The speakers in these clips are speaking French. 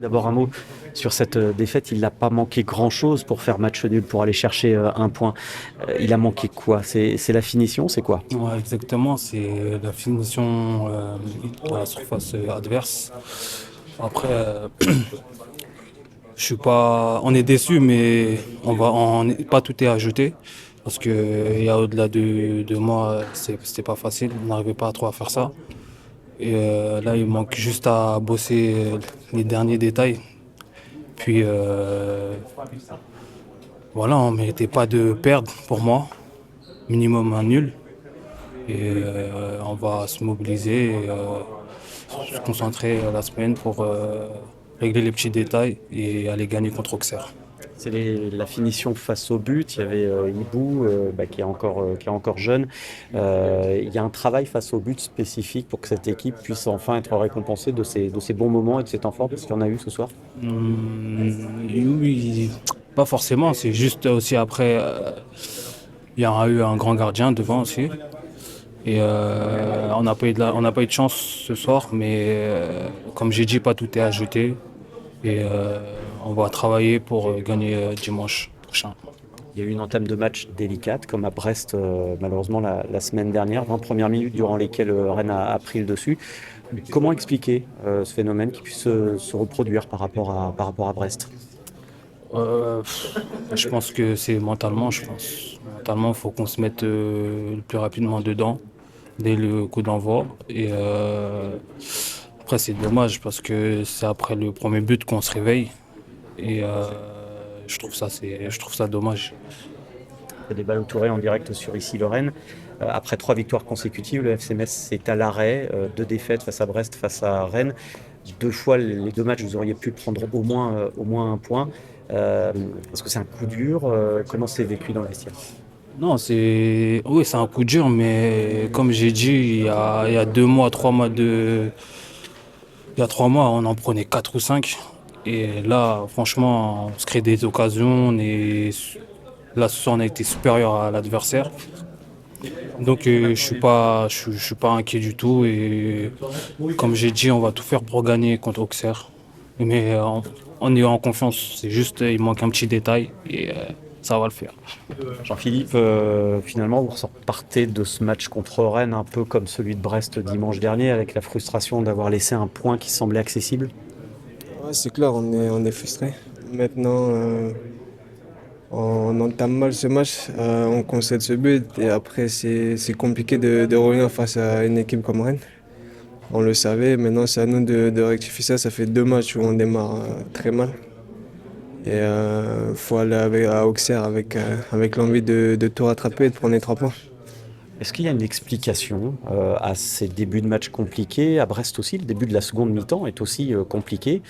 D'abord un mot sur cette défaite, il n'a pas manqué grand-chose pour faire match nul, pour aller chercher un point. Il a manqué quoi? C'est la finition, c'est quoi? Ouais, exactement, c'est la finition à la surface adverse. Après, je suis pas, on est déçu, mais pas tout est à jeter parce que il y a au-delà de moi, c'était pas facile, on n'arrivait pas trop à faire ça. Et là, il manque juste à bosser les derniers détails. Puis voilà, on méritait pas de perdre pour moi, minimum un nul. Et on va se mobiliser et se concentrer la semaine pour régler les petits détails et aller gagner contre Auxerre. C'est la finition face au but. Il y avait Ibou qui est encore jeune. Il y a un travail face au but spécifique pour que cette équipe puisse enfin être récompensée de ses bons moments et de ses temps forts, parce qu'il y en a eu ce soir. Oui, pas forcément, c'est juste aussi après, il y a eu un grand gardien devant aussi. Et on n'a pas eu de chance ce soir, mais comme j'ai dit, pas tout est à jeter. Et on va travailler pour gagner dimanche prochain. Il y a eu une entame de match délicate, comme à Brest, malheureusement, la semaine dernière, 20 premières minutes durant lesquelles Rennes a pris le dessus. Comment expliquer ce phénomène qui puisse se reproduire par rapport à Brest? Je pense que c'est mentalement, je pense. Mentalement, il faut qu'on se mette le plus rapidement dedans, dès le coup d'envoi. Et après, c'est dommage parce que c'est après le premier but qu'on se réveille. Et je trouve ça dommage. Il y a des balles tourées en direct sur ici Lorraine. Après 3 victoires consécutives, le FC Metz est à l'arrêt. 2 défaites face à Brest, face à Rennes. 2 fois les 2 matchs, vous auriez pu prendre au moins un point. Est-ce que c'est un coup dur? Comment c'est vécu dans le vestiaire? Non, oui, c'est un coup dur, mais comme j'ai dit, il y a 2 mois, 3 mois il y a 3 mois, on en prenait 4 ou 5. Et là, franchement, on se crée des occasions. Là, ce soir, on a été supérieur à l'adversaire. Donc, je suis pas inquiet du tout. Et comme j'ai dit, on va tout faire pour gagner contre Auxerre. Mais on est en confiance. C'est juste, il manque un petit détail et ça va le faire. Jean-Philippe, finalement, vous repartez de ce match contre Rennes un peu comme celui de Brest dimanche dernier, avec la frustration d'avoir laissé un point qui semblait accessible. Ouais, c'est clair, on est frustré. Maintenant, on entame mal ce match, on concède ce but et après c'est compliqué de revenir face à une équipe comme Rennes. On le savait, maintenant c'est à nous de rectifier ça. Ça fait 2 matchs où on démarre très mal. Et faut aller à Auxerre avec l'envie de tout rattraper et de prendre les 3 points. Est-ce qu'il y a une explication à ces débuts de match compliqués? À Brest aussi, le début de la seconde mi-temps est aussi compliqué.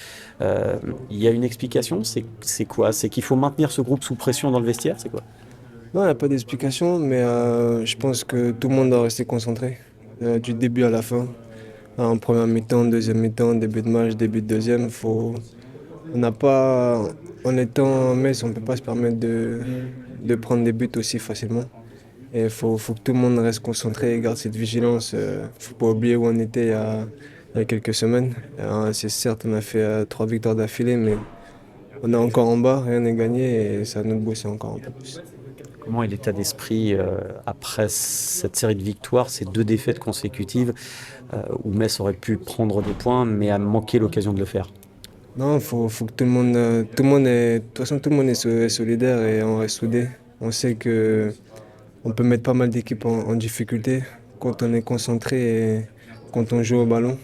Il y a une explication, c'est quoi? C'est qu'il faut maintenir ce groupe sous pression dans le vestiaire, c'est quoi? Non, il n'y a pas d'explication, mais je pense que tout le monde doit rester concentré du début à la fin. En première mi-temps, deuxième mi-temps, début de match, début de deuxième, on n'a pas, en étant Metz, on ne peut pas se permettre de prendre des buts aussi facilement. Et faut que tout le monde reste concentré et garde cette vigilance. Faut pas oublier où on était il y a quelques semaines. C'est certes, on a fait 3 victoires d'affilée, mais on est encore en bas, rien n'est gagné et ça nous booste encore un peu plus. Comment est l'état d'esprit après cette série de victoires, ces 2 défaites consécutives où Metz aurait pu prendre des points mais a manqué l'occasion de le faire? Non, faut que de toute façon, tout le monde est solidaire et on reste soudé. On sait que on peut mettre pas mal d'équipes en difficulté quand on est concentré et quand on joue au ballon.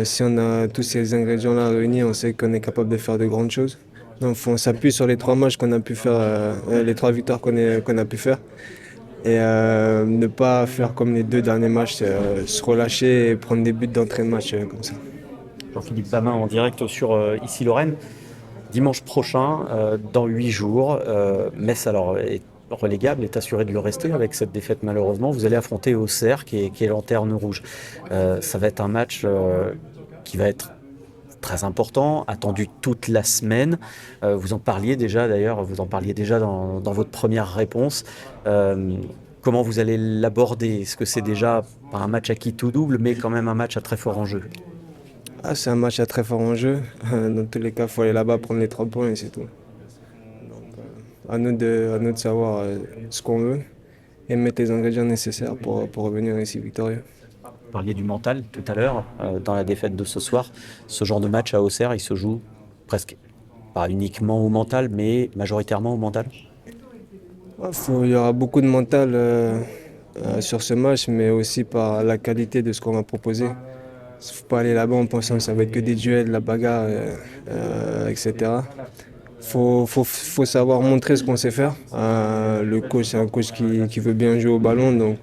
Si on a tous ces ingrédients-là réunis, on sait qu'on est capable de faire de grandes choses. Donc on s'appuie sur les 3 matchs qu'on a pu faire, les 3 victoires qu'on a pu faire. Et ne pas faire comme les 2 derniers matchs, se relâcher et prendre des buts d'entrée de match comme ça. Jean-Philippe Bamin en direct sur ici Lorraine. Dimanche prochain, dans 8 jours, Metz alors est relégable, est assuré de le rester avec cette défaite malheureusement. Vous allez affronter Auxerre qui est lanterne rouge. Ça va être un match qui va être très important, attendu toute la semaine. Vous en parliez déjà d'ailleurs, vous en parliez déjà dans votre première réponse. Comment vous allez l'aborder? Est-ce que c'est déjà pas un match à qui tout double, mais quand même un match à très fort enjeu? Ah, c'est un match à très fort enjeu. Dans tous les cas, il faut aller là-bas prendre les 3 points et c'est tout. À nous de savoir ce qu'on veut et mettre les ingrédients nécessaires pour revenir ici victorieux. Vous parliez du mental tout à l'heure, dans la défaite de ce soir. Ce genre de match à Auxerre, il se joue presque pas uniquement au mental, mais majoritairement au mental. Ouais, il y aura beaucoup de mental sur ce match, mais aussi par la qualité de ce qu'on va proposer. Il ne faut pas aller là-bas en pensant que ça va être que des duels, la bagarre, etc. Faut savoir montrer ce qu'on sait faire. Le coach, c'est un coach qui veut bien jouer au ballon, donc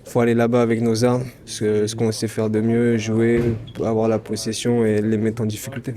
il faut aller là-bas avec nos armes, ce qu'on sait faire de mieux, jouer, avoir la possession et les mettre en difficulté.